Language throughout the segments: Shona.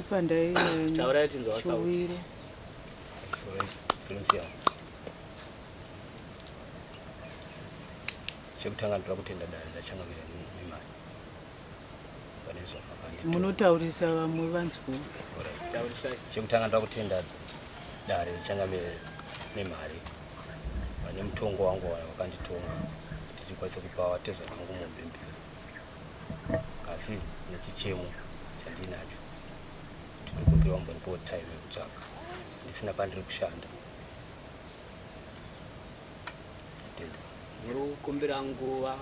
kupanda inyanya taura tinzwa sauti silensia chekutanga ndira kutenda dare ndachangamira nemari panezo fakandi munotaurisa vamwe vanzwa chekutanga ndira kutenda dare ndachangamira nemari pane mutongo wangu wakanditonga tichikwanisa kupa watezwa nangu mombe mbiri asi nechichemo chandinacho tinokumbira mbonipo time yekutsvaka ndisina pandiri kushanda muri kukumbira nguva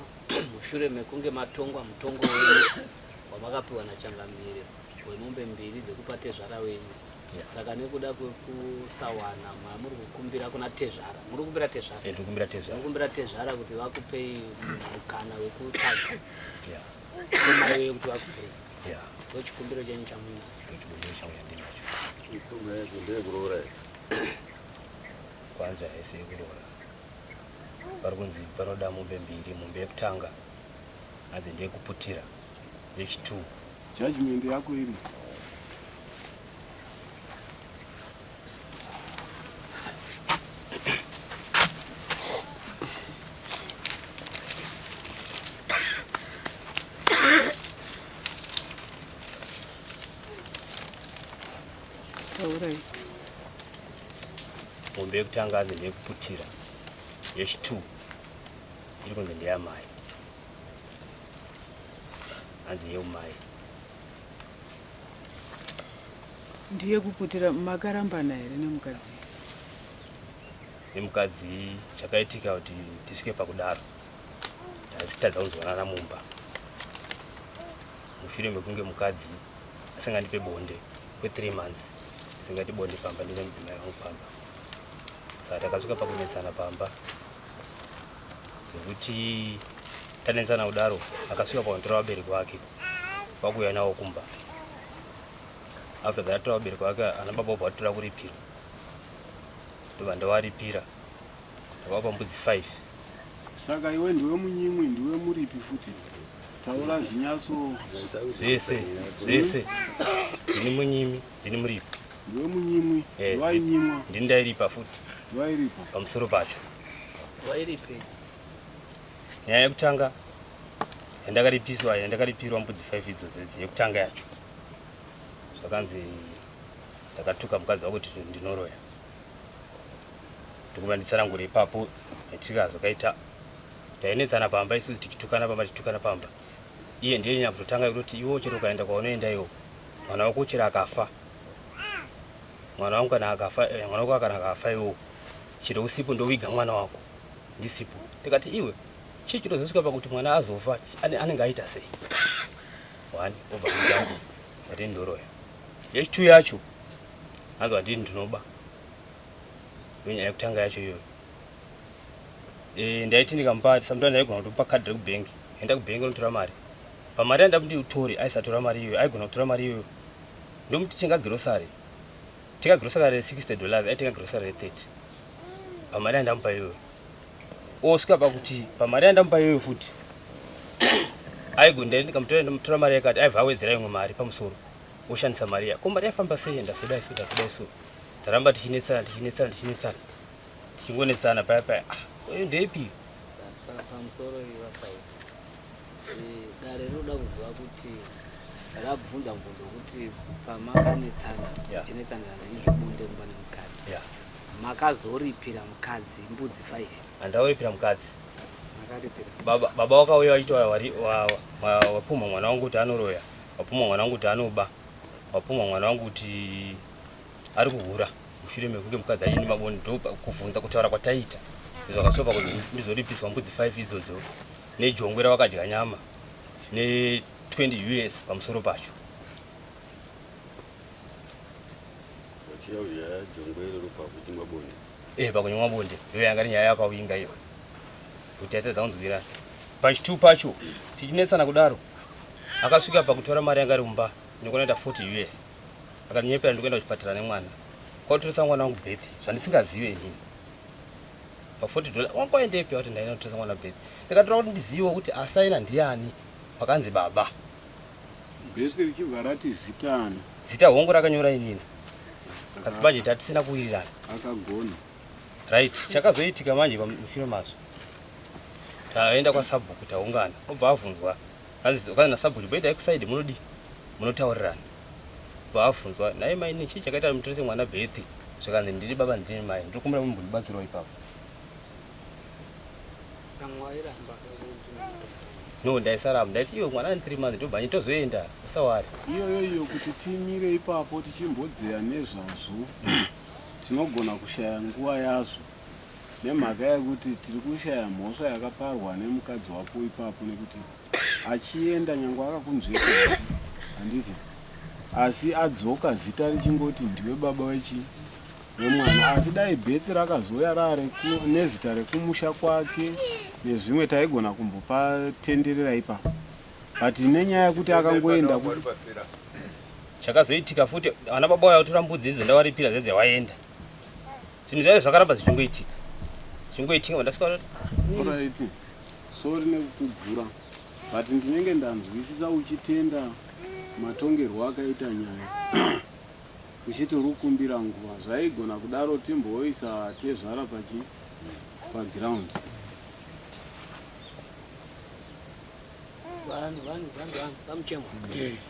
mushure mekunge matongwa mutongo wenyu wamakapiwa nachangamire wemombe mbiri dzekupa tezvara wenyu saka nekuda kwekusawana muri kukumbira kuna tezvara muri kukumbira tezvara ndikukumbira tezvara kuti vakupei mukana wekutsvaga kumai wekuti vakupei ndochikumbiro chenyu chamuinacho kwanza haisi yekuroora pari kunzi panoda mombe mbiri mombe yekutanga adzi ndeyekuputira yechi2 judgment yako iri mombe yekutanga adzi ndeyekuputira yechi2 iri kunzi ndeyamai adzi yeumai ndiye kuputira makarambana here nemukadzi chakaitika kuti tisvike pakudaro tazitadza kuzwanana mumba mushure mekunge mukadzi asingandipe bonde kwe3 months asingati bonde pamba ndine mudzimai wangu pamba saka takasvika pakunetsana pamba zvokuti tanetsana kudaro akasvika pakutora vabereki vake vakuuya nawo kumba after that atora vabereki vake ana baba vobva vatora kuripira ndobva ndavaripira ndakavapa mbudzi 5 saka iwe ndiwe munyimwi ndiwe muripi futi taura zvinyaso zvese ndini munyimi ndini muripi ndiwe munyimwi wainyimwa ndini ndairipa futi wairipa pamusoro pacho wairipe nyaya yekutanga yandakaripirwa mbudzi 5 idzodzo yekutanga yacho zvakanzi ndakatuka mukadzi wako kuti ndinoroya ndikuva nditsanangura ipapo netikazokaita tainetsana pamba isusu tichitukana pamba iye ndiye nyaya kutotanga kuti iwo chero ukaenda kwaunoenda iwo mwana wako chero akafa mwana wangu kana akafa iwo chero usipo ndoviga mwana wako ndisipo tikati iwe chii chirozosvika pakuti mwana azofa anenge aita sei 1 obva kutangu ati ndoroya yechi2 yacho anzi andini ndinoba nyaya yekutanga yacho iyoyo ndaiti ndikamupa samtani ndaigona kutopa kadhi rekubhengi enda kubhengi unotora mari pamari anda kuti utore aisatora mari iyoyo aigona kutora mari iyoyo ndomuti tenga grosari $60 aitenga grosari re30 pamari andamupa iyoyo osvika pakuti pamari andamupa iyoyo futi aigona ndikamutora ndomutora mari yakati aibva awedzera imwe mari pamusoro oshandisa mari ya ko mari yafamba sei ndasoda iso taramba tichinetsana tichingonetsana paya oyo ndeipi pamusoro iwasauti dare rinoda kuziva kuti rabvunza mubvunzo wekuti pamakanetsana chinetsanana izvibunde mumba nemukadzi makazoripira mukadzi mbudzi 5 handauripira mukadzi makaripira baba wakauya wachita wapumha mwana wangu kuti anoroya wapumha mwana wangu kuti anoba wapumha mwana wangu kuti ari kuhura mushure mekunge mukadzi aine maboni ndokuvhunza kutaura kwataita zvakasopa kuti ndizoripiswa mbudzi 5 idzodzo nejongwe ravakadya nyama ne$20 pamusoro pacho pakunywa bonde iyo yanga nyaya yakawinga iyo kuti atedza kunzwirana pachi2 pacho tichinetsana kudaro akasvika pakutora mari yanga ari mumba ndikunoita $40 akaninyepera ndikuenda kuchipatara nemwana kwautoresa mwana wangu bethi zvandisingazive inini pa$40 wangoendepi kuti ndaina kutoresa mwana bethi ndikatora kuti ndizive kuti asaina ndiani pakanzi baba bethi richibva rati zitani zita hongu rakanyora inini asi bajeti hatisina kuwirirana akagona right. Chakazoitika manje pamushure mazvo taenda kwasabhuku taungana obva avhunzwa kana sabhuku boita ekusaidi munodi munotaurirana obva avhunzwa naye maini chii chakaita mutorese mwana birthday zvikanzi ndiri baba ndini mai ndikumbira mumbondibatsirawo ipapo no ndaisarama ndaiti iwe mwana ane 3 months ndobva tozoenda usawari iyoyo kuti timire ipapo tichimbodzeya nezvazvo tinogona kushaya nguva yazvo nemhaka yekuti tiri kushaya mhosva yakaparwa nemukadzi wako ipapo nekuti achienda nyange akakunzveka handiti asi adzoka zita richingoti ndiwe baba wemwana asi dai bhethi rakazoya rare nezita rekumusha kwake nezvimwe taigona kumbopatenderera ipapo but nenyaya yekuti akangoenda chakazoitika futi ana baba vaya kutora mbudzi idzo ndawaripira zedze waenda zvinhu zvaive zvakaramba zvichingoitika mandasvika oraiti sori nekukugura but ndinenge ndanzwisisa uchitenda matongerwo akaita nyaya uchiti rukumbira nguva zvaigona kudaro timboisa tezvara paground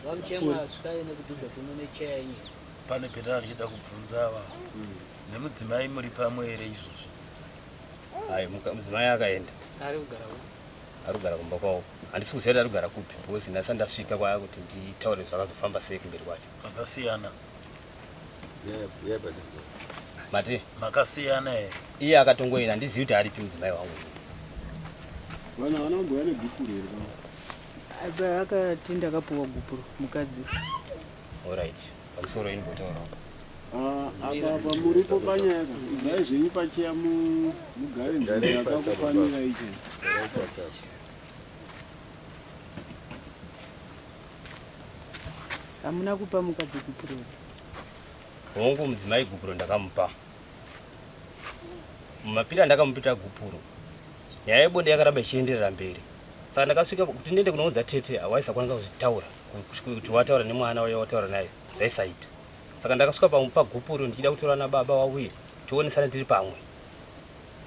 vamuchemwa svikai nekudhuza kuno nechainyi pane pedana ndichida kubvunza ava nemudzimai muri pamwe here izvozvo? hai mudzimai akaenda ari kugara arikugara kumba kwavo handisi kuziva kuti arikugara kupi because nhasi ndasvika kwaya kuti nditaure zvakazofamba sei kumberi kwacho makasiyana mati makasiyana here iye akatongoenda handizivi kuti aripi mudzimai wangu vanhu vanamboya negupuro here akati ndakapuwa gupuro mukadzi alright pamusoro inimbotaurawo apa muripo panyaya igare zvenyu pacheya mugare nzvimbo yakakufanira icho hamuna kupa mukadzi gupuro hongu mudzimai gupuro ndakamupa mumapiri andakamupita gupuro nyaya yebonde yakaramba ichienderera mberi saka ndakasvika kuti ndiende kunoudza tete hawaisakwanisa kuzvitaura kuti wataura nemwana waya wataura naye zvaisaita saka ndakasvika pagupuro ndichida kutora na baba wauya tionesana tiri pamwe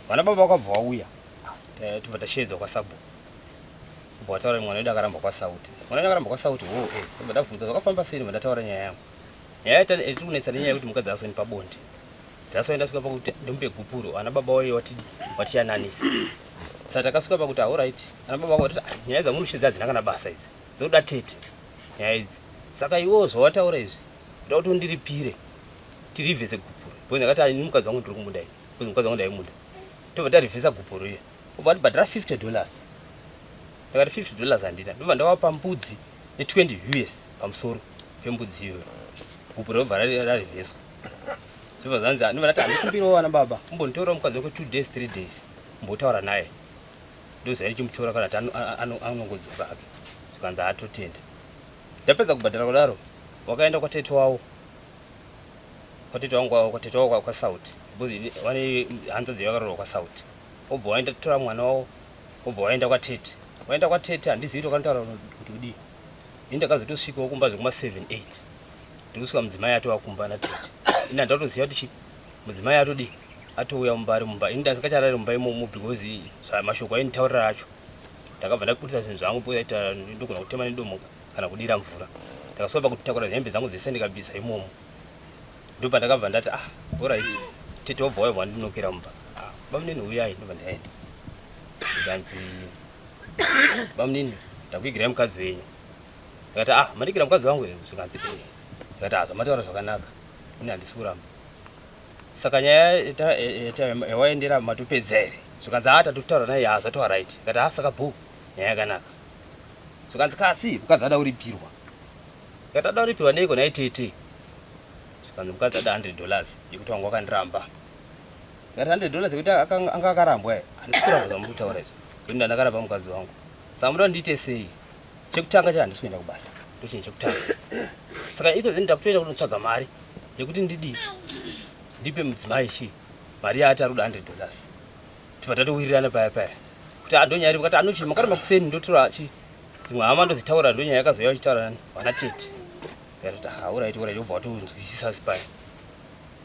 vana baba wakabva wauya tobva tasheedzwa kwasabhuku ubva wataura mwana wedu akaramba kwasauti mwana wedu akaramba kwasauti obva ndabvunza zvakafamba sei ndataura nyaya yangu nyaya tiri kunetsana nenyaya yekuti mukadzi asoni pabonde ndasoenda ndasvika pakuti ndimupe gupuro vana baba wayo watiyananisa saka takasvika pakuti alright ana baba vako vatiti nyaya dzamunoshedza hadzina kana basa idzi dzoda tete nyaya idzi saka iwo zvawataura izvi ndoda kuti undiripire tirivhese gupuro bcause ndakati ani mukadzi wangu ndiri kumunda iyi bcause mukadzi wangu ndaimunda tobva tarivhesa gupuro iya obva ndibhadhara $50 ndakati $50 handina ndobva ndawapa mbudzi ne20 US pamusoro pembudzi iyoyo gupuro robva rarivheswa zvobva zvanzi ndobva ndati handikumbirawo vana baba umbonditorera mukadzi wako 2 days 3 days mbotaura naye ndoziva ndichimutora kana kuti anongodzoka hake zvikanzi atotenda ndapedza kubhadhara kudaro wakaenda kwatete wavo kwasauti vane hanza dzavakarorwa kwasauti obva waenda tora mwana wavo obva waenda kwatete handizivi kuti wakanotaura kuti udii ini ndakazotosvikawo kumba zvekuma 7-8 ndikusvika mudzimai atowakumba natete ini handatoziva kuti mudzimai atodii atouya mumba ini ndasingacharari mumba imomo because mashoko ainitaurira acho ndakabva ndakutisa zvinhu zvangu poaita ndogona kutema nedomo kana kudira mvura ndakasoba kutakura hembe dzangu dzese ndikabvisa imomo ndobva ndakabva ndati alright tete wabva waya wandinokera mumba bamunini uyai ndobva ndaenda ikanzi bamunini ndakuigirai mukadzi wenyu ndakati mandigira mukadzi wangu zvikanzi ndakati zvamataura zvakanaka ini handisi kuramba saka nyaya yawaendera matopedza here zvikanzi tatokutaura naye zvatowa right ngati saka bhuku nyaya yakanaka zvikanzi kasi mukadzi ada kuripirwa ngati ada kuripirwa neiko naye tete zvikanzi mukadzi ada $100 yekuti wangu wakandiramba ngati $100 yekuti anga akarambwa handisi kuramba zvamuri kutaura izvo kuti ndandakaramba mukadzi wangu saka muda ndiite sei chekutanga handisi kuenda kubasa ndochinhu chekutanga saka iko zini ndakutoenda kunotsvaga mari yekuti ndidii ndipe mudzimai chi mari yaati ari kuda $100 tibva tatowirirana paya kuti andonyari kati anochi makaramba kuseni ndotora chi dzimwe hama ndozitaura ndonyaya yakazoya uchitaura nani wana tete Ndikati alright ubva watonzwisisa sipai.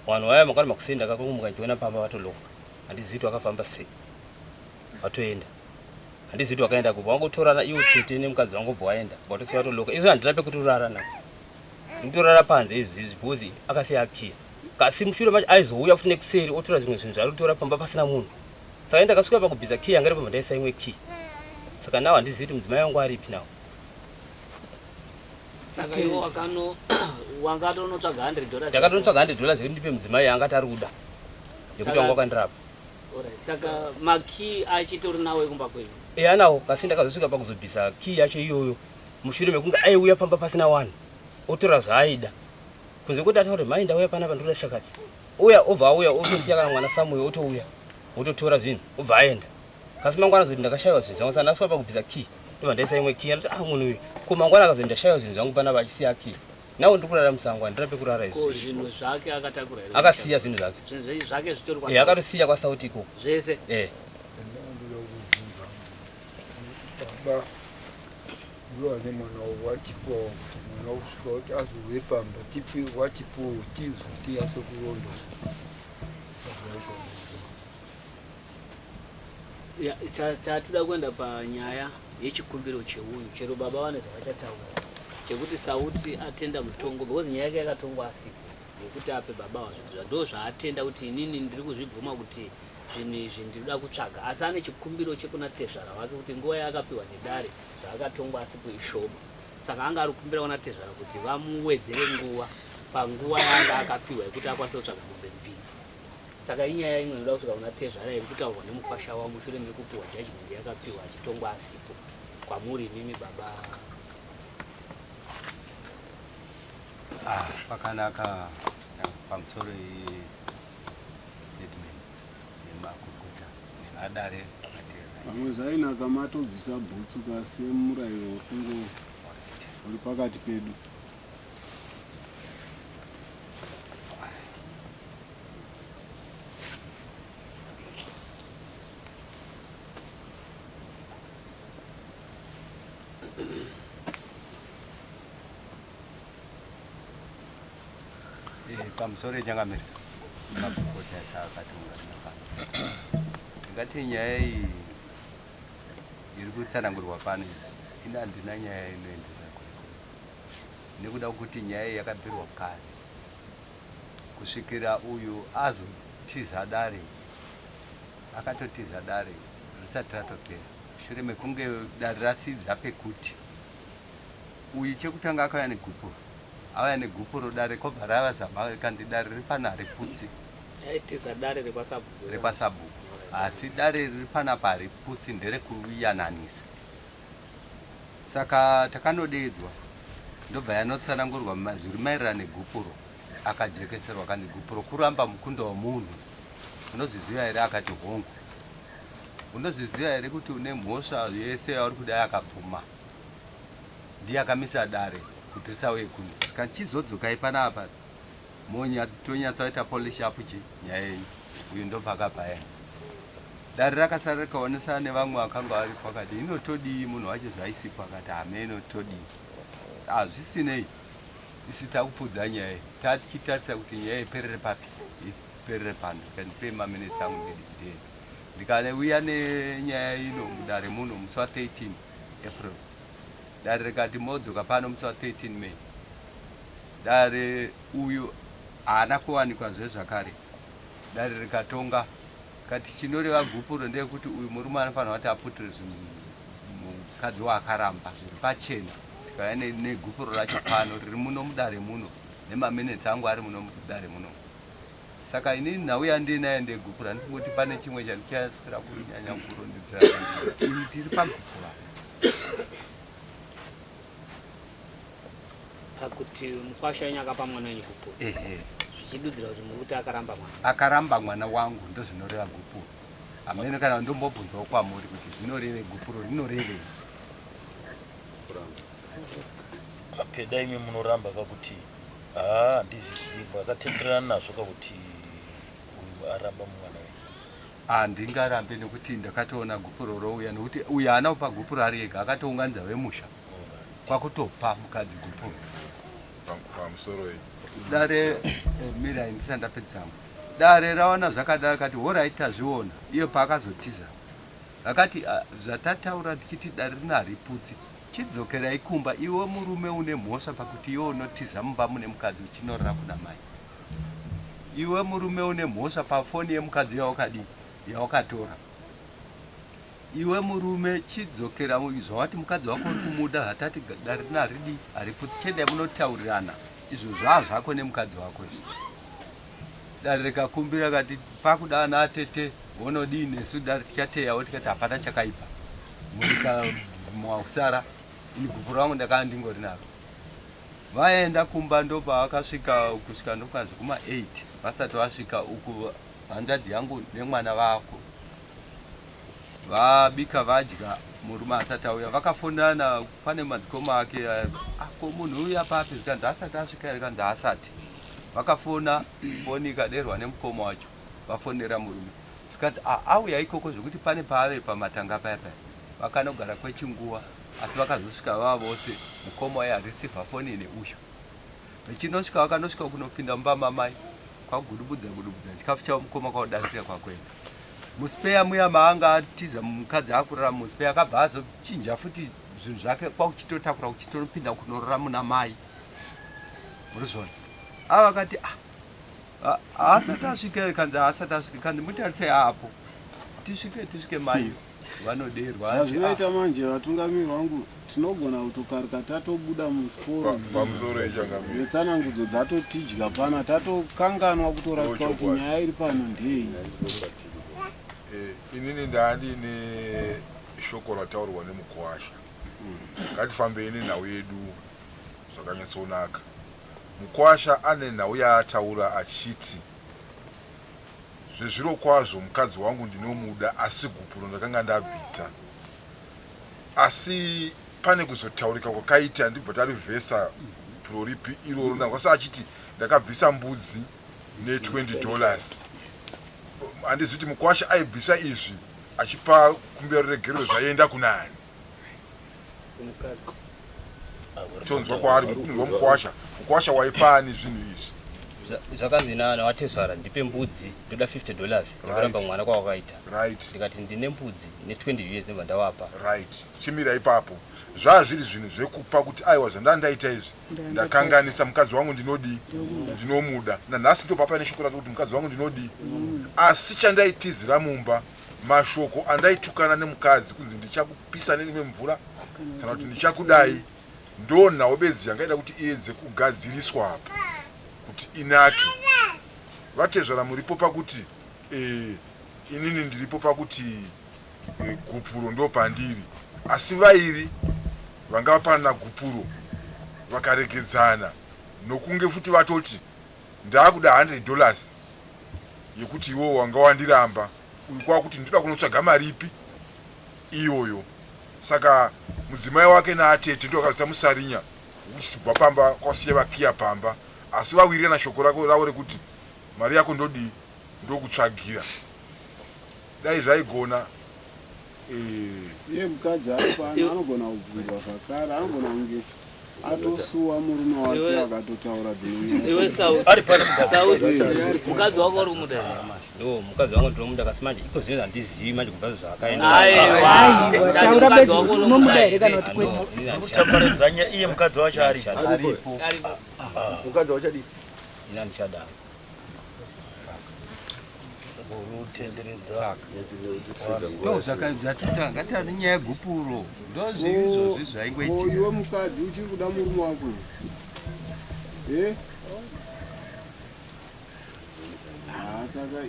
Vanhu vaya makati makusenda kakumuka ndichiona pamba vatoloka. Handizivi kuti wakafamba sei. Watoenda. Handizivi kuti wakaenda kupa wangotorana iwo chete nemukadzi wangu bva waenda. Watosiya watoloka. Izvo handina pekutorara na. Nditorara panze izvi bhozi akasiya kiya. Kasi mushure macho aizouya futi nekuseri otora zvimwe zvinhu zvaari pamba pasina munhu. Saka ndakasvika pakubvisa kiya yanga iri pamba ndaisa imwe kiya. Saka nawo handizivi kuti mudzimai wangu aripi nawo. Saka iwo wangatonotsvaga $100. Ndakatonotsvaga $100 kuti ndipe mudzimai yangati ari kuda. Nekuti wanga wakandirapa. Saka maki achitori nawo kumba kwenyu. Anawo kasi ndakazosvika pakuzobvisa kiya yacho iyoyo. Mushure mekunge aiuya pamba pasina wanhu. Otora zvaaida. Kunze kuti ataure mai ndauya panapa ndoda shakati. Uya obva auya otosiya kana mwana Samuel otouya. Ototora zvinhu obva aenda. Kasi mangwana zoti ndakashayiwa zvinhu zvangu saka ndasvika pakubvisa kiya. Ndobva ndaisa imwe kiya ndoti munhu uyu ko mangwana akazi ndashayiwa zvinhu zvangu panapa achisiya kiya. Nawo ndikurara musango handina pekurara izvi. Ko zvinhu zvake akatakura here? Akasiya zvinhu zvake. Zvinhu zvake zvitori kwa. Akatosiya kwa Sauti ikoko. Zvese. Baba ndiwane mwana wachipo mwana usvika kuti azove pamba tipi wachipo tizwi tiyase kuronda. Chatida kuenda panyaya yechikumbiro cheuyu chero baba vane zvavachataura chekuti Sauti atenda mutongo because nyaya yake yakatongwa asipo yekuti ape baba wazvo ndo zvaatenda kuti inini ndiri kuzvibvuma kuti zvinhu izvi ndinoda kutsvaga asi ane chikumbiro chekuna tezvara wake kuti nguva yaakapiwa nedare zvaakatongwa asipo ishoma saka anga ari kukumbira kuna tezvara kuti vamuwedzere nguva panguva yaanga akapiwa yekuti akwanise kutsvaga mombe mbiri. Saka inyaya imwe inoda kusvika kuna tezvara iri kutaurwa nemukwasha wa mushure mekupiwa judgment yakapiwa achitongwa asipo kwamuri mimi baba. Pakanaka pamusoro statement nemakurukota nemadare Pamwe zvainaka matobvisa bhutsu kasi murayiro kungo uri pakati pedu. pamusoro echangamira makurukota saakatungamira pano ndingati nyaya iyi iri kutsanangurwa pano ina handina nyaya inoenderera kurikuru nekuda kuti nyaya iyi yakapirwa kare kusvikira uyu azotiza dare akatotiza dare risati ratopera shure mekunge dare rasidza pekuti uyu chekutanga akauya negupuro auya negupuro dare kobva rava zama kandi dare riri pano hariputsi aitiza dare rekwasabhuku asi dare riri panapa hariputsi nderekuyananisa saka takanodedzwa ndobva yanotsanangurwa zviri maererano negupuro akajekeserwa kandi gupuro kuramba mukunda womunhu unozviziva here akati hongu unozviziva here kuti une mhosva yese yauri kudai akabvuma ndiye akamisa dare kuti risauye kuno kana chizodzokai panapa tonyatsaita polish up nyaya yenyu uyu ndobva akabva dare rakasara rikaonesana nevamwe vakanga vari pakati inotodii munhu wacho zvaisipo akati hame inotodii zvisinei isi takupfudza nyaya tatichitarisa kuti nyaya iperere papi iperere pano kandipe maminitsi angu ndidii ndikauya nenyaya ino mudare muno musi wa13 April dare rikati modzoka pano musi wa13 May dare uyu haana kuwanikwa zvezvakare dare rikatonga kati chinoreva gupuro ndeyekuti uyu murume anofanira kuti aputire mukadzi waakaramba zviri pachena tikauya negupuro racho pano riri muno mudare muno nemaminitsi angu ari muno mudare muno saka inini nauya ndinaye ndegupuro handingoti pane chimwe chandichasvira kunyanya kurondedzera ini tiri pagupuro pakuti mukwasha wenyu akapa mwana wenyu gupuro zvichidudzira kuti mukuti akaramba mwana wangu ndozvinoreva gupuro amene kana ndombobvunzawo kwamuri kuti zvinoreve gupuro rinorevei apeda imwe munoramba kakuti handizvisimbwa akatenderana nazvo kakuti uyu aramba mumwana wenyu handingarambe nekuti ndakatoona gupuro rouya nekuti uyu haana kupa gupuro ari ega akatounganidza vemusha kwakutopa mukadzi gupuro pamusoro iyi dare mira indisanda pedzangu dare raona zvakadaro kati alright tazviona iyo paakazotiza akati zvatataura tichiti dare rina riputsi chidzokerai kumba iwe murume une mhosva pakuti iwe unotiza mumba mune mukadzi uchinorora kuna mai iwe murume une mhosva pafoni yemukadzi yawakatora iwe murume chidzokera zvawati mukadzi wako uri kumuda hatati dare rina ridi hariputsi chedai munotaurirana izvo zvako nemukadzi wako izvi dare rikakumbira kati pakudana atete unodini nesu dare tichateyawo tikati hapana chakaipa murika mwausara ini gupu rangu ndakaa ndingori naro vaenda kumba ndopavakasvika kusvika ndokwanzi kuma 8 vasati vasvika uku hanzvadzi yangu nemwana vako vabika vadya murume asati auya vakafonana pane madzikoma ake ako munhu uya papi zvikanzi asati asvika here kanzi asati vakafona foni ikaderwa nemukoma wacho vafonera murume zvikanzi auya ikoko zvokuti pane paave pamatanga paya paya vakanogara kwechinguva asi vakazosvika vava vose mukoma waye arisivha foni neuyo vechinosvika vakanosvika kunopinda mumba mamai kwagudubudza chikafu chavo mukoma kwaudasira kwakwenda muspeya muya maanga atiza mukadzi akurara muspeya akabva azochinja futi zvinhu zvake kwakuchitotakura kuchitonopinda kunorora muna mai murizvona ava akati asati asvika kanzi asati asvika kanzi mutarisei apo tisvike maiyo vanoderwa zvinoita manje vatungamiri vangu tinogona kutokarika tatobuda musiporo pamusoro ichangamiri netsanangudzo dzatotidya pana tatokanganwa kutorasika kuti nyaya iri pano ndei inini ndaandine shoko rataurwa nemukwasha ngatifambei nenhau yedu zvakanyatsonaka mukwasha ane nhau yaataura achiti zvezviro kwazvo mukadzi wangu ndinomuda asi gupuro ndakanga ndabvisa asi pane kuzotaurika kwakaita ndibva tarivhesa gupuro ripi iroro nakwasi achiti ndakabvisa mbudzi ne$20 handizi kuti mukwasha aibvisa izvi achipa kumbiro regerero zvaienda kunani tonzwa kwaari mupindwa mukwasha waipani zvinhu izvi zvakanzi nawatesvara ndipe mbudzi ndoda $50 ndokuramba mwana kwawakaita ndikati ndine mbudzi ne$20 ndibva ndawapa right chimira ipapo zvazviri zvinhu zvekupa kuti aiwa zvandandaita izvi ndakanganisa mukadzi wangu ndinomuda nanhasi ndopapa neshoko rake kuti mukadzi wangu ndinodi asi chandaitizira mumba mashoko andaitukana nemukadzi kunzi ndichakupisa nerimwe mvura kana kuti ndichakudai ndo nhau bedzi yangaita kuti iedze kugadziriswa apa kuti inake vatezvara muripo pakuti inini ndiripo pakuti gupuro ndo pandiri asi vairi vanga vapana gupuro vakaregedzana nokunge futi vatoti ndakuda $100 yekuti iwo wanga wandiramba uyu kwakuti ndoda kunotsvaga maripi iyoyo saka mudzimai wake naatete ndo akazota musarinya uchibva pamba kwasiya vakiya pamba asi vawirirana shoko ravo rekuti mari yako ndodi ndokutsvagira dai zvaigona iye mukadzi ari pano anogona kubvunzwa zvakare anogona kunge atosuwa murume wake akatotaura iwe mukadzi wako uri kumuda ndo mukadzi wangu ndinomuda kasi manje iko zvinhu handizivi manje kubva zvakaendautaparedzanya iye mukadzi wacho aripo mukadzi wachadi ina ndichadaro zvakadzatuta ngatari nyaya yegupuro ndo zviizvozvi zvaingoitika iwe mukadzi uchiri kuda murume wako saka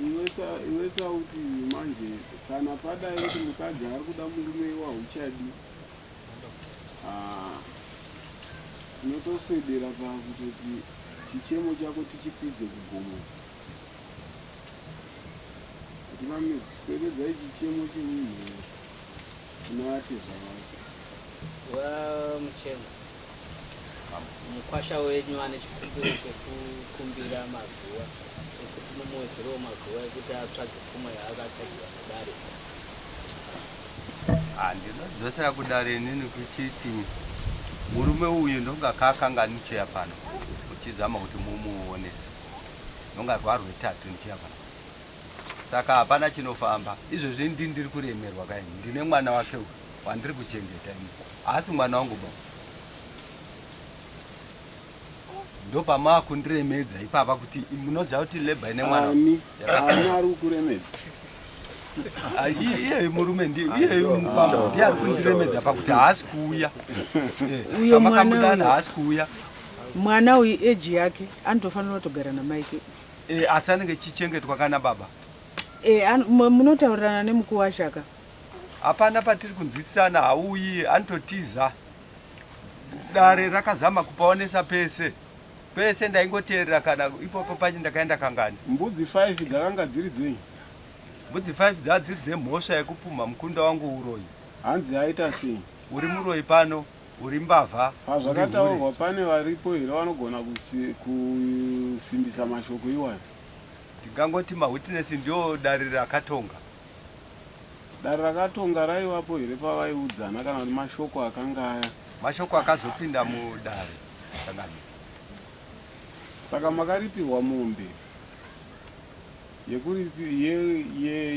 iwe sauti manje kana padai kuti mukadzi ari kuda murume wauchadi tinotoswedera pakutoti chichemo chako tichipidze kugomo tivamekwededzai chichemo chemunhu unoate zvavako muchemo mukwasha wenyu ane chikumbiro chekukumbira mazuva ekuti mumuwedzerewo mazuva ekuti atsvage pfuma yaakatsvagira kudare ndinodzosera kudare nini kuchiti murume uyu ndonga kaakanganicheya pano muchizama kuti mumuonese nonga rwarwetatu ndichapa saka hapana chinofamba izvozvi ndiri kuremerwa kai ndine mwana wake wandiri kuchengeta asi mwana wangu ba ndopama kundiremedza ipapa kuti munoziva kuti Lebha ine mwana ani ari kukuremedza iye murume ndiye ari kundiremedza pakuti haasi kuuya uyo makamudana haasi kuuya mwana uyu eji yake anotofanira kutogara namaike asi anenge chichengetwa kana baba munotaurirana nemukuru washaka hapana patiri kunzwisisana hauyi anototiza dare rakazama kupaonesa pese pese ndaingoteerera kana ipopo pacho ndakaenda kangani mbudzi 5 dzakanga dziri dzenyu mbudzi 5 dzadziri dzemhosva yekupumha mukunda wangu uroyi hanzi aita sei uri muroyi pano uri mbavha pazvakataurwa pane varipo here vanogona kusimbisa mashoko iwayo ndingangoti mawitness ndio dare rakatonga dare rakatonga raivapo here pavaiudzana kana kuti mashoko akanga aya mashoko akazopinda mudare kangani saka makaripirwa mombe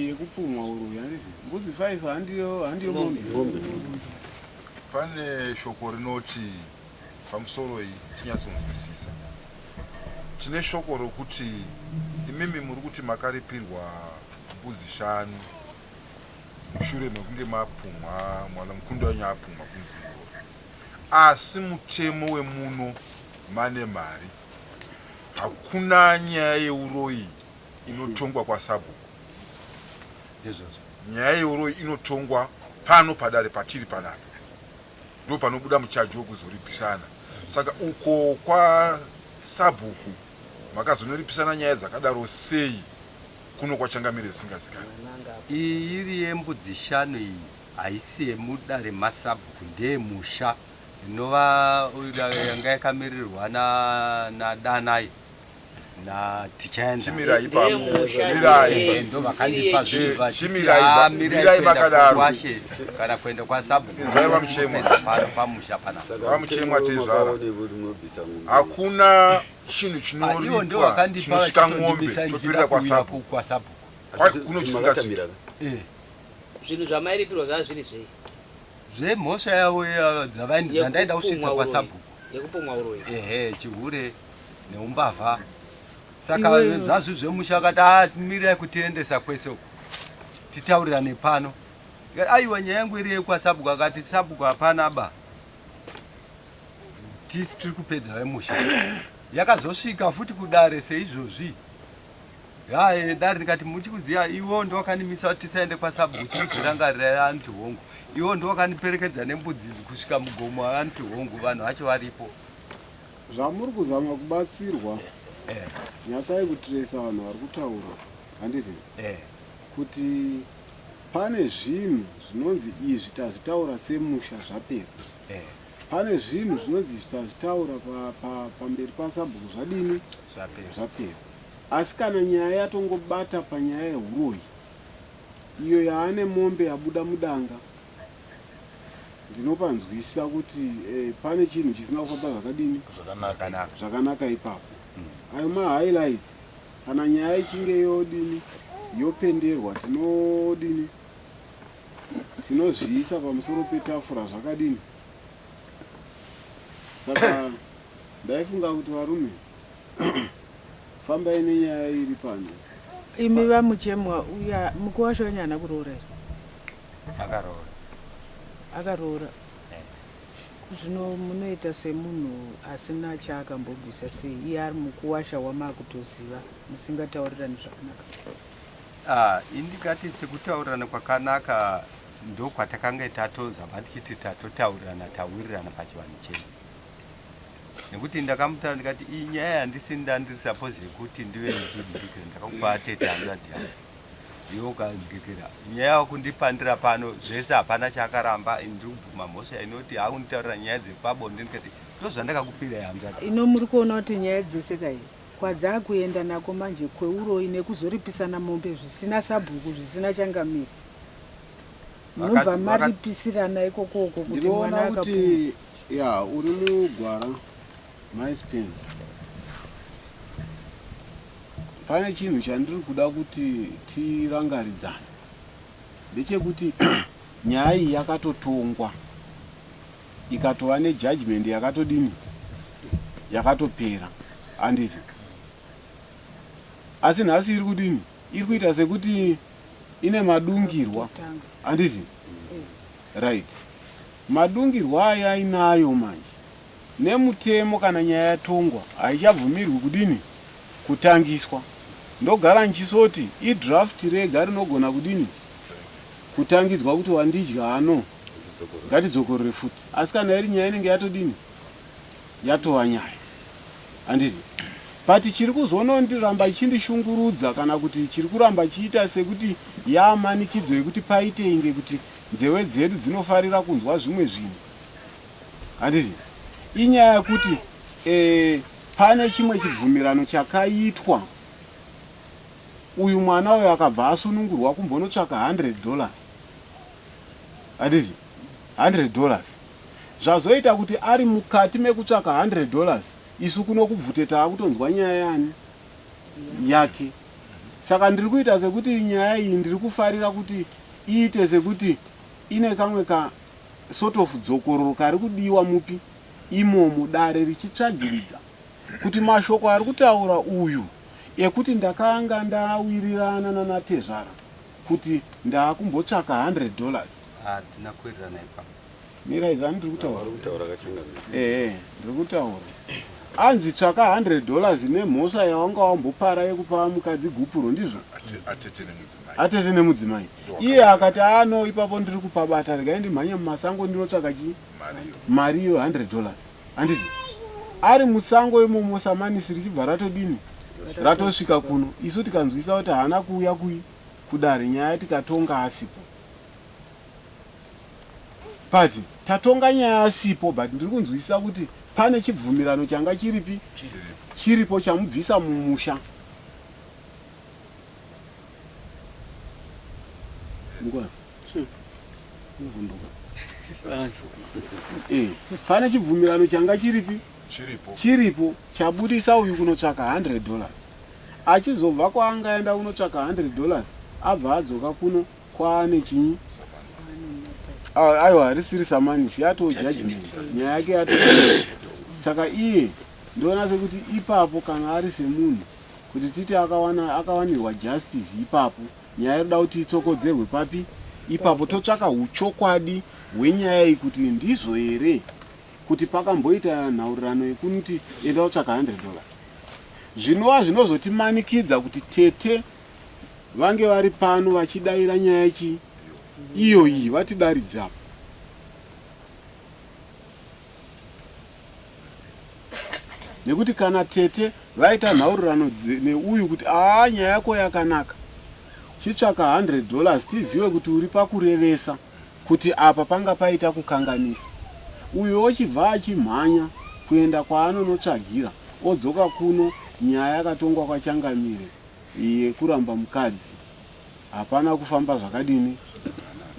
yekupumwa uroyi handiti mbudzi 5 handiyo mombe pane shoko rinoti pamusoro iyi tinyatsonzwisisa tine shoko rokuti imimi muri kuti makaripirwa mbudzi 5 mushure mekunge mapumwa mwana mukunda wenyu apumwa kunzi uroyi asi mutemo wemuno mane mari hakuna nyaya yeuroyi inotongwa kwasabhuku nyaya yeuroyi inotongwa pano padare patiri panapa ndo panobuda muchaji wekuzoripisana saka uko kwasabhuku makazonoripisana nyaya dzakadaro sei kuno kwachangamire zvisingazikani iyi iri yembudzi 5 iyi haisi yemudare masabhuku ndeyemusha inova yanga yakamirirwa nadanai chimirai ndo vakandipa zvimirai makadaro kana kuenda kwasabhuku zvaiva muchemwa pamusha vamuchemwa tezvara hakuna chinhu chinoripwa chinosvika ng'ombe chopirira kwasabhuku kuno chisingazviki zvinhu zvamairipirwa zvava zviri zvei zvemhosva yavo dzandaenda kusvitsa kwasabhuku yekupumwa uroyi chihure neumbavha saka zvazvo zvemusha akati mirirai kutiendesa kwese uku titaurirane pano aiwa nyaya yangu iri yekwasabhuku akati sabhuku hapana ba tisi tiri kupedza vemusha yakazosvika futi kudare seizvozvi dare ndikati muchikuziva iwo ndo wakanimisa kuti tisaende kwasabhuku tikuzorangarira antu hongu iwo ndo wakaniperekedza nembudzi kusvika mugomo antu hongu vanhu vacho varipo zvamuri kuzama kubatsirwa nyasai kutiresa vanhu vari kutaura handiti kuti pane zvinhu zvinonzi izvi tazvitaura semusha zvapera pane zvinhu zvinonzi tazvitaura pamberi pasabhuku zvadini zvapera asi kana nyaya yatongobata panyaya yeuroyi iyo yaane mombe yabuda mudanga ndinopanzwisisa kuti pane chinhu chisina kufamba zvakadini zvakanaka ipapo ayo mahighlights kana nyaya ichinge yodini yopenderwa tinozviisa pamusoro petafura zvakadini saka ndaifunga kuti varume fambai nenyaya iri pano imi vamuchemwa uya mukuru wacho wenyu haana kuroora here akaroora zvino munoita semunhu asina chaakambobvisa sei iye ari mukuwasha wamaakutoziva musingataurirani zvakanaka indikati sekutaurirana kwakanaka ndo kwatakanga tatozama tichiti tatotaurirana tawirirana pachivanhu chedu nekuti ndakamutaura ndikati iyi nyaya handisi ndandiri sapozi yekuti ndive ndikudikira ndakakupa tete hanzvadzi yangu iwo ukandikira nyaya yakundipandira pano zvese hapana chakaramba ndiri kubvuma mhosva inoti hakunditaurira nyaya dzepabonde ndikati ndo zvandakakupira hanzvadzi ino muri kuona kuti nyaya dzese kai kwadzaakuenda nako manje kweuroyi nekuzoripisana mombe zvisina sabhuku zvisina changamiri munobva maripisirana ikokoko kuti mwana kuti ya uri mugwara maispense pane chinhu chandiri kuda kuti tirangaridzane ndechekuti nyaya iyi yakatotongwa ikatova nejudgment yakatodini yakatopera anditi asi nhasi iri kudini iri kuita sekuti ine madungirwa anditi right madungirwa aya ainayo manje nemutemo kana nyaya yatongwa haichabvumirwi kudini kutangiswa ndogara nchisoti idraft rega rinogona kudini kutangidzwa kuti wandidya ano ngatidzokorere futi asi kana iri nyaya inenge yatodini yatova nyaya handiti but chiri kuzonondiramba chindishungurudza kana kuti chiri kuramba chiita sekuti yaamanikidzo yekuti paite inge kuti nzewe dzedu dzinofarira kunzwa zvimwe zvinhu handiti inyaya yekuti pane chimwe chibvumirano chakaitwa uyu mwana uyo akabva asunungurwa kumbonotsvaka $100 handiti $100 zvazoita kuti ari mukati mekutsvaka $100 isu kuno kubvute taakutonzwa nyaya yani yake saka ndiri kuita sekuti nyaya iyi ndiri kufarira kuti iite sekuti ine kamwe ka sort of dzokororo kari kudiwa mupi imomo dare richitsvagiridza kuti mashoko ari kutaura uyu ekuti ndakanga ndawirirana nanatezvara kuti ndaakumbotsvaka $100 hatina kuwirirana ipapo mira izvani ndiri kutaura ndiri kutaura anzi tsvaka $100 nemhosva yawanga wambopara yekupa mukadzi gupuro ndizvo atete nemudzimai iye akati ano ipapo ndiri kupabata regai ndimhanye mumasango ndinotsvaka chii mariyo $100 handiti ari musango imomo samanisi richibva ratodini ratosvika kuno isu tikanzwisa kuti haana kuuya kudare nyaya tikatonga asipo but tatonga nyaya asipo but ndiri kunzwisa kuti pane chibvumirano changa chiripo chamubvisa mumusha pane chibvumirano changa chiripo chabudisa uyu kunotsvaka $100 achizobva kwaangaenda unotsvaka $100 abva adzoka kuno kwaane chinyi aiwa risiri samanisi yato judgment nyaya yake yato saka iye ndoona sekuti ipapo kana ari semunhu kuti titi akawanirwa justice ipapo nyaya inoda kuti itsokodzerwe papi ipapo totsvaka uchokwadi hwenyaya iyi kuti ndizvo here kuti pakamboita nhaurirano yekuti enda kutsvaka $100 zvinova zvinozotimanikidza kuti tete vange vari pano vachidayira nyaya chi iyo iyi vatidaridza nekuti kana tete vaita nhaurirano neuyu kuti nyaya yako yakanaka chitsvaka $100 tizive kuti uri pakurevesa kuti apa panga paita kukanganisa uyu ochibva achimhanya kuenda kwaanonotsvagira odzoka kuno nyaya yakatongwa kwachangamire yekuramba mukadzi hapana kufamba zvakadini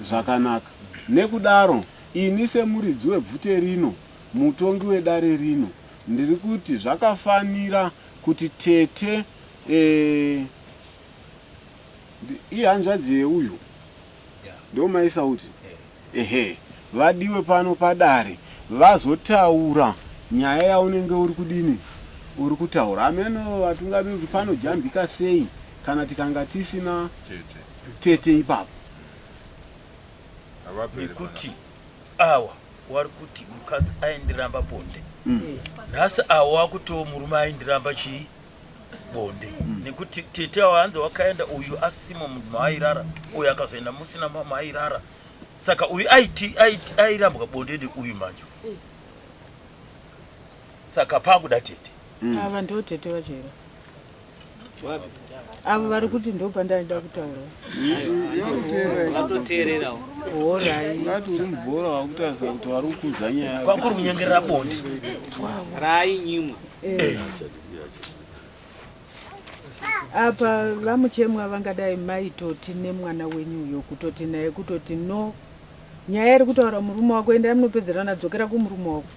zvakanaka nekudaro ini semuridzi webvute rino mutongi wedare rino ndiri kuti zvakafanira kuti tete ihanzvadzi yeuyu ndomaisa kuti vadiwe pano padare vazotaura nyaya yaunenge uri kudini uri kutaura ameno vatungamiri kuti panojambika sei kana tikanga tisina tete ipapo nekuti awa wari kuti mukadzi aindiramba bonde nhasi awa wakutowo murume aindiramba chii bonde nekuti tete awanza wakaenda uyu asima munhu maairara uyu akazoenda musina maairara saka uyu airambwa bonde neuyu manje saka pakuda tete ava ndo tete vachera avo vari kuti ndo pandaida kutaura vatoteererawo ngati uri mubhora wakutarisa kuti vari kukuza nyaya kwakuri kunyengerera bonde rainyimwa apa vamuchemwa vangadai maitoti nemwana wenyu uyo kutoti naye kutoti no nyaya iri kutaura murume wako enda yamunopedzera nadzokera kumurume wako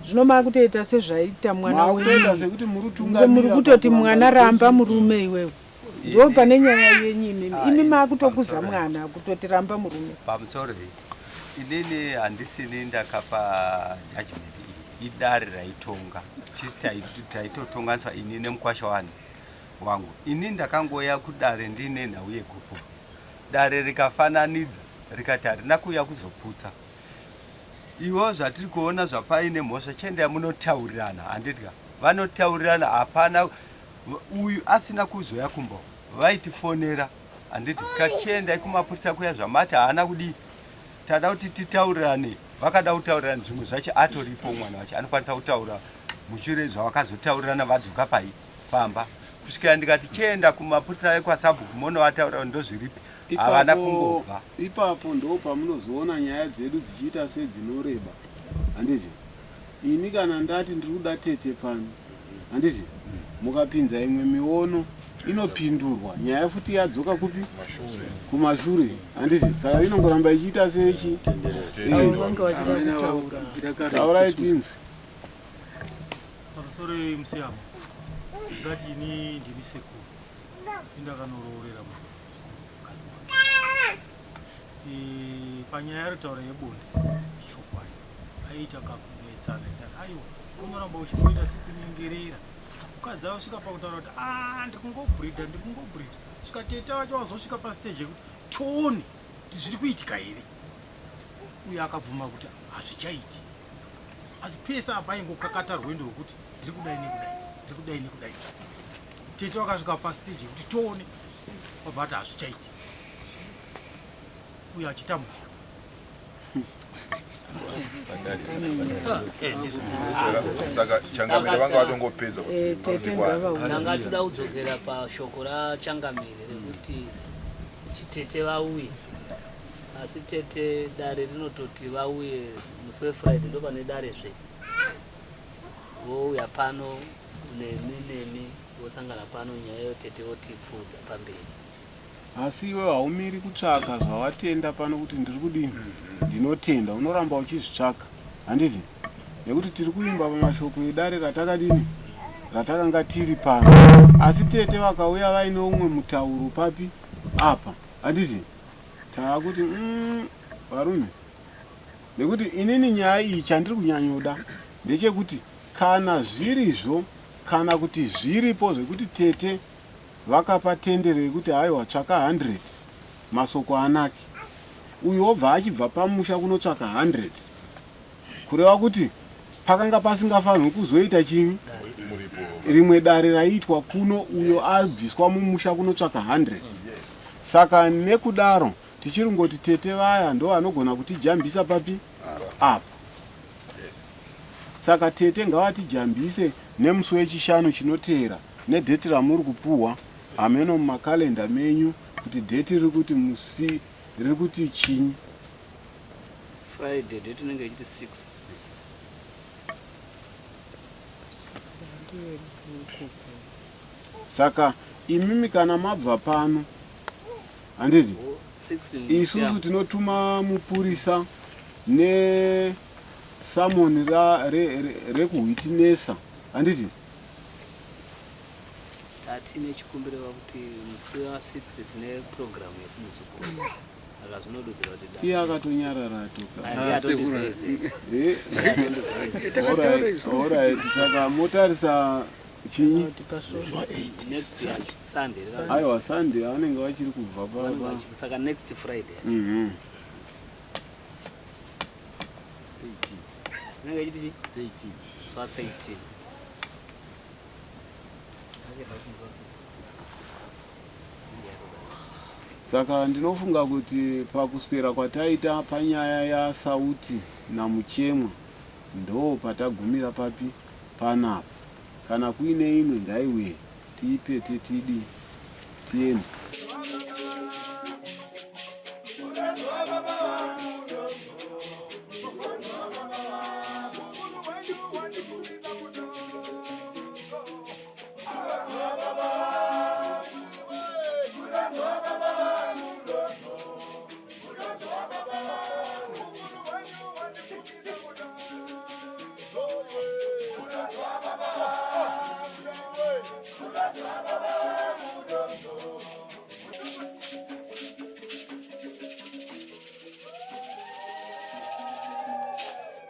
zvino maakutoita sezvaita mwana wenyu muri kutoti mwana ramba murume iwewe ndo pane nyaya yenyu imi makutokuza mwana kutotiramba murume pamusoro inini handisini ndakapa judgment idare raitonga tisi taitotonganiswa ini nemukwasha wangu ini ndakangoya kudare ndine nhau yegupu dare rikafananidza rikati harina kuuya kuzoputsa iwo zvatiri kuona zvapaine mhosva chiendea munotaurirana handitya vanotaurirana hapana uyu asina kuzoya kumba vaitifonera handiti kachiendai kumapurisa kuya zvamati haana kudii tada kuti titaurirane vakada kutaurirana zvimwe zvacho atoripo mwana wacho anokwanisa kutaura mushure zvavakazotaurirana vadzoka pamba kusvikira ndikati chienda kumapurisa ekwasabhuku mona vataurira ndozviripi havana kungobva ipapo ndo pamunozoona nyaya dzedu dzichiita sedzinoreba handiti ini kana ndati ndiri kuda tete pano handiti mukapinza imwe miono inopindurwa nyaya futi yadzoka kupi kumashure handiti saka inongoramba ichiita sechi taurai tinzi pamusoro musiyamo ngati ini ndiri sekuru indakanororera panyaya ritaura yebonde chokwadi aita kakunetsana aiwa unoramba uchingoita sekunyengerera mukadzi ausvika pakutaura kuti ndikungobhridha svika teta wacho wazosvika pastage yekuti tione kuti zviri kuitika here uye akabvuma kuti hazvichaiti asi pesa apa ingokakata rwendo rwekuti ndiri kudai nekudai teta wakasvika pastage yekuti tione wabva ati hazvichaiti uye achitambudzika saka changamire vanga vatongopedza kuti tanga toda kudzokera pashoko rachangamire rekuti chitete vauye asi tete dare rinototi vauye musi wefriday ndo pane darezve vouya pano nemi vosangana pano nyaya yotete votipfudza pamberi asi iwe haumiri kutsvaka zvawatenda pano kuti ndiri kudini ndinotenda unoramba uchizvitsvaka handiti nekuti tiri kuimba pamashoko edare ratakadini ratakanga tiri pano asi tete vakauya vaine umwe mutauro papi apa handiti taa kuti varume nekuti inini nyaya iyi chandiri kunyanyoda ndechekuti kana zvirizvo kana kuti zviripo zvekuti tete vakapa tendere yekuti haiwa tsvaka 100 masoko anaki uyu wobva achibva pamusha kunotsvaka 100 kureva kuti pakanga pasingafanirwi kuzoita chini rimwe dare raiitwa kuno uyo abviswa mumusha kunotsvaka 100 saka nekudaro tichiri ngoti tete vaya ndo vanogona kutijambisa papi apa saka tete ngavatijambise nemusi wechishanu chinoteera nedheti ramuri kupuhwa hameno mumakalenda menyu kuti dheti riri kuti musi riri kuti chinyi friday dheti inenge ichiti 6 saka imimi kana mabva pano handiti isusu tinotuma mupurisa nesamoni rekuhwitinesa handiti tine chikumbirwa kuti musi wa6 tine programu yekumuzukuru saka zvinodudzira kuti iye akatonyarara saka motarisa chinyi aiwa sunday anenge vachiri kubva saka next friday inenge ichiti 13 saka ndinofunga kuti pakuswera kwataita panyaya yasauti namuchemwa ndo patagumira papi panapa kana kuine imwe ngaiwe tiipete tiende